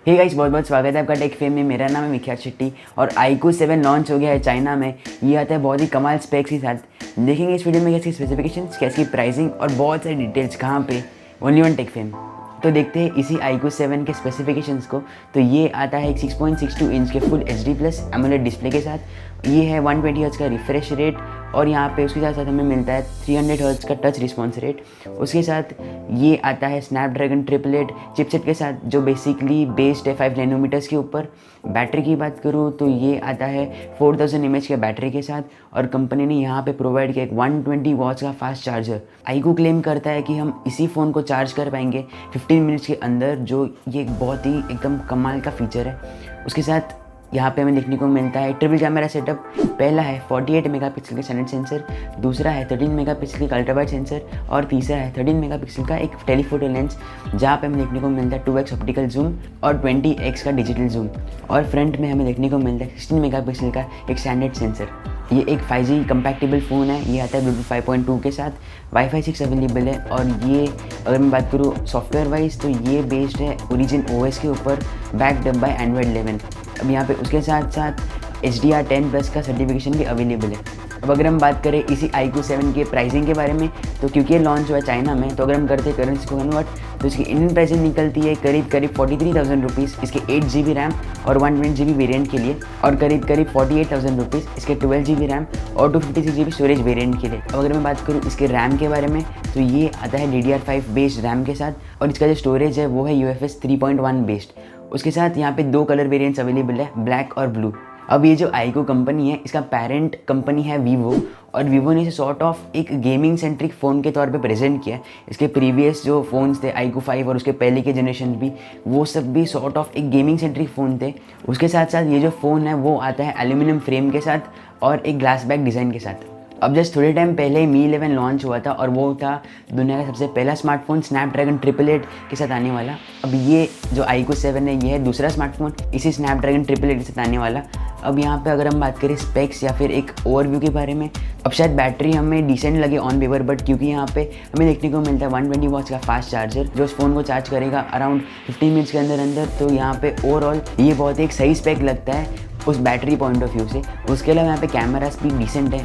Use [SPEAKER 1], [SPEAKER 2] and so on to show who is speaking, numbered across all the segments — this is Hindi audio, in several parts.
[SPEAKER 1] हे गाइस, बहुत बहुत स्वागत है आपका टेक फेम में। मेरा नाम है मिखिया शेट्टी और iQOO 7 लॉन्च हो गया है चाइना में। ये आता है बहुत ही कमाल स्पेक्स के साथ। देखेंगे इस वीडियो में कैसी स्पेसिफिकेशंस, कैसी प्राइसिंग और बहुत सारी डिटेल्स कहाँ पे, ओनली ऑन टेक फेम। तो देखते हैं इसी iQOO 7 के स्पेसिफिकेशंस को। तो ये आता है एक 6.62 इंच के full HD plus AMOLED display के साथ। ये है 120 हर्ट्ज़ का रिफ्रेश रेट और यहाँ पे उसके साथ साथ हमें मिलता है 300 हर्ट्ज़ का टच रिस्पॉन्स रेट। उसके साथ ये आता है स्नैपड्रैगन 888 चिपसेट के साथ, जो बेसिकली बेस्ड है 5 नैनोमीटर्स के ऊपर। बैटरी की बात करूँ तो ये आता है 4000 mAh के बैटरी के साथ और कंपनी ने यहाँ पे प्रोवाइड किया एक 120 वॉट्स का फास्ट चार्जर। iQOO क्लेम करता है कि हम इसी फ़ोन को चार्ज कर पाएंगे 15 मिनट्स के अंदर, जो ये एक बहुत ही एकदम कमाल का फीचर है। उसके साथ यहाँ पे हमें देखने को मिलता है ट्रिपल कैमरा सेटअप। पहला है 48 मेगापिक्सल का स्टैंडर्ड सेंसर, दूसरा है 13 मेगापिक्सल का अल्ट्रा वाइड सेंसर और तीसरा है 13 मेगापिक्सल का एक टेलीफोटो लेंस, जहाँ पे हमें देखने को मिलता है 2x ऑप्टिकल जूम और 20x का डिजिटल जूम। और फ्रंट में हमें देखने को मिलता है 16 मेगापिक्सल का एक स्टैंडर्ड सेंसर। ये एक 5G कंपैटिबल फ़ोन है। ये आता है ब्लूटूथ 5.2 के साथ, वाईफाई 6 अवेलेबल है। और ये अगर मैं बात करूँ सॉफ्टवेयर वाइज तो ये बेस्ड है ओरिजिन OS के ऊपर, बैक्ड बाय एंड्रॉयड 11। अब यहाँ पे उसके साथ साथ HDR10+ का सर्टिफिकेशन भी अवेलेबल है। अब अगर हम बात करें इसी iQOO 7 के प्राइसिंग के बारे में, तो क्योंकि ये लॉन्च हुआ है चाइना में, तो अगर हम करते हैं करेंसी को कन्वर्ट तो इसकी इंडियन प्राइसिंग निकलती है करीब 43,000 रुपीज़ इसके 8 GB रैम और 120 GB वेरिएंट के लिए, और करीब 48,000 रुपीज़ इसके 12 GB रैम और 256 GB स्टोरेज वेरिएंट के लिए। अब अगर मैं बात करूँ इसके रैम के बारे में, तो ये आता है DDR5 बेस्ड रैम के साथ और इसका जो स्टोरेज है वो है UFS 3.1 बेस्ड। उसके साथ यहाँ पे 2 कलर वेरिएंट्स अवेलेबल है, ब्लैक और ब्लू। अब ये जो iQOO कंपनी है, इसका पेरेंट कंपनी है वीवो, और वीवो ने इसे सॉर्ट ऑफ एक गेमिंग सेंट्रिक फ़ोन के तौर पे प्रेजेंट किया है। इसके प्रीवियस जो फ़ोन्स थे iQOO 5 और उसके पहले के जनरेशन भी, वो सब भी सॉर्ट ऑफ एक गेमिंग सेंट्रिक फ़ोन थे। उसके साथ साथ ये जो फ़ोन है वो आता है एल्यूमिनियम फ्रेम के साथ और एक ग्लास बैक डिज़ाइन के साथ। अब जस्ट थोड़े टाइम पहले ही Mi 11 लॉन्च हुआ था और वो था दुनिया का सबसे पहला स्मार्टफोन स्नैपड्रैगन 888 के साथ आने वाला। अब ये जो iQOO 7 है, ये है दूसरा स्मार्टफोन इसी स्नैपड्रैगन 888 के साथ आने वाला। अब यहाँ पे अगर हम बात करें स्पेक्स या फिर एक ओवरव्यू के बारे में, अब शायद बैटरी हमें डिसेंट लगे ऑन पेपर, बट क्योंकि यहाँ पे हमें देखने को मिलता है 120 वॉट्स का फास्ट चार्जर जो इस फ़ोन को चार्ज करेगा अराउंड 15 मिनट्स के अंदर, तो यहाँ पे ओवरऑल ये बहुत एक सही स्पेक लगता है उस बैटरी पॉइंट ऑफ व्यू से। उसके अलावा यहाँ पे कैमरा स्पीड डिसेंट है,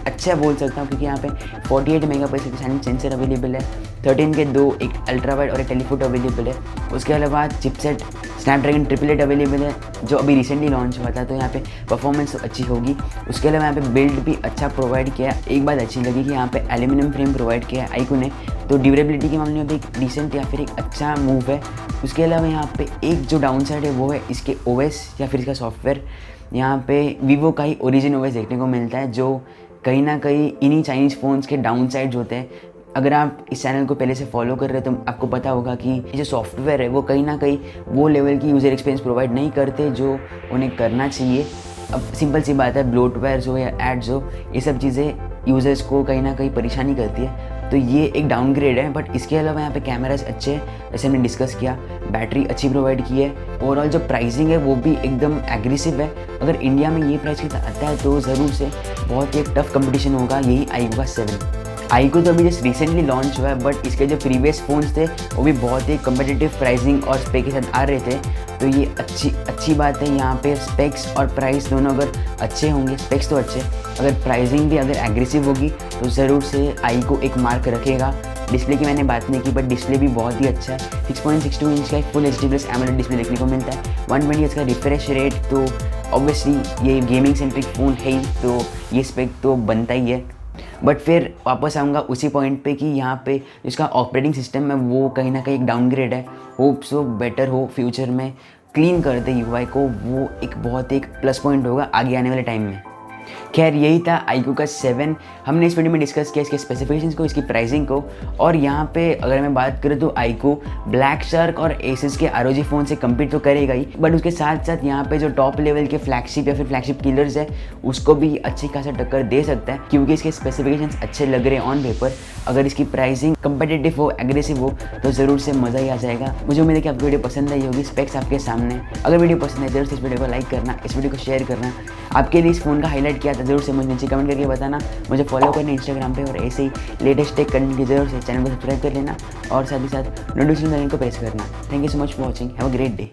[SPEAKER 1] अच्छा बोल सकता हूँ, क्योंकि यहाँ पे 48 मेगापिक्सल का सेंसर अवेलेबल है, 13 के 2, एक अल्ट्रा वाइड और एक टेलीफोटो अवेलेबल है। उसके अलावा चिपसेट स्नैपड्रैगन 888 अवेलेबल है जो अभी रिसेंटली लॉन्च हुआ था, तो यहाँ पे परफॉर्मेंस तो अच्छी होगी। उसके अलावा यहाँ पे बिल्ड भी अच्छा प्रोवाइड किया है। एक बात अच्छी लगी कि यहाँ पे एल्यूमिनियम फ्रेम प्रोवाइड किया है iQOO ने, तो ड्यूरेबिलिटी के मामले में भी एक डिसेंट या फिर एक अच्छा मूव है। उसके अलावा यहाँ पे एक जो डाउन साइड है वो है इसके OS या फिर इसका सॉफ्टवेयर। यहाँ पे वीवो का ही ओरिजिन OS देखने को मिलता है, जो कहीं ना कहीं इन्हीं चाइनीज़ फ़ोन्स के डाउन साइड्स होते हैं। अगर आप इस चैनल को पहले से फॉलो कर रहे हो तो आपको पता होगा कि ये जो सॉफ्टवेयर है वो कहीं ना कहीं वो लेवल की यूज़र एक्सपीरियंस प्रोवाइड नहीं करते जो उन्हें करना चाहिए। अब सिंपल सी बात है, ब्लोटवेयर्स हो या एड्स हो, ये सब चीज़ें यूज़र्स को कहीं ना कहीं परेशानी करती है, तो ये एक डाउनग्रेड है। बट इसके अलावा यहाँ पे कैमरास अच्छे हैं, जैसे हमने डिस्कस किया, बैटरी अच्छी प्रोवाइड की है। ओवरऑल जो प्राइसिंग है वो भी एकदम एग्रेसिव है। अगर इंडिया में ये प्राइस के आता है तो ज़रूर से बहुत ही एक टफ कंपटीशन होगा यही iQOO 7। iQOO तो अभी जस्ट रिसेंटली लॉन्च हुआ है, बट इसके जो प्रीवियस फ़ोन्स थे वो भी बहुत ही कम्पिटिटिव प्राइसिंग और स्पेक के साथ आ रहे थे, तो ये अच्छी बात है। यहाँ पे स्पेक्स और प्राइस दोनों अगर अच्छे होंगे, स्पेक्स तो अच्छे, अगर प्राइसिंग भी अगर एग्रेसिव होगी तो ज़रूर से iQOO एक मार्क रखेगा। डिस्प्ले की मैंने बात नहीं की, बट डिस्प्ले भी बहुत ही अच्छा है। 6.62 इंच का एक full HD plus AMOLED display देखने को मिलता है, 120 हर्ट्ज़ का रिफ्रेश रेट, तो ऑब्वियसली ये गेमिंग सेंट्रिक फ़ोन है ही, तो ये स्पेक तो बनता ही है। बट फिर वापस आऊँगा उसी पॉइंट पे कि यहाँ पे इसका ऑपरेटिंग सिस्टम है वो कहीं ना कहीं एक डाउनग्रेड है। होप सो बेटर हो फ्यूचर में, क्लीन कर दे UI को, वो एक बहुत एक प्लस पॉइंट होगा आगे आने वाले टाइम में। खैर यही था iQOO का 7। हमने इस वीडियो में डिस्कस किया इसके स्पेसिफिकेशंस को, इसकी प्राइसिंग को, और यहाँ पे अगर मैं बात करूँ तो iQOO ब्लैक शार्क और Asus के ROG फ़ोन से कम्पीट तो करेगा ही, बट उसके साथ साथ यहाँ पे जो टॉप लेवल के फ्लैगशिप या फिर फ्लैगशिप किलर्स है उसको भी अच्छी खासा टक्कर दे सकता है, क्योंकि इसके स्पेसिफिकेशंस अच्छे लग रहे हैं ऑन पेपर। अगर इसकी प्राइसिंग कंपेटिटिव हो, एग्रेसिव हो, तो ज़रूर से मज़ा ही आ जाएगा। मुझे उम्मीद है कि आपको वीडियो पसंद आई होगी, स्पेक्स आपके सामने। अगर वीडियो पसंद है जरूर से इस वीडियो को लाइक करना, इस वीडियो को शेयर करना। आपके लिए इस फ़ोन का हाईलाइट किया था ज़रूर से मुझे नीचे कमेंट करके बताना। मुझे फॉलो करना इंस्टाग्राम पे, और ऐसे ही लेटेस्ट टेक कंटेंट की जरूर से चैनल को सब्सक्राइब कर लेना और साथ ही साथ नोटिफिकेशन बेल को प्रेस करना। Thank you so much for watching, have a great day.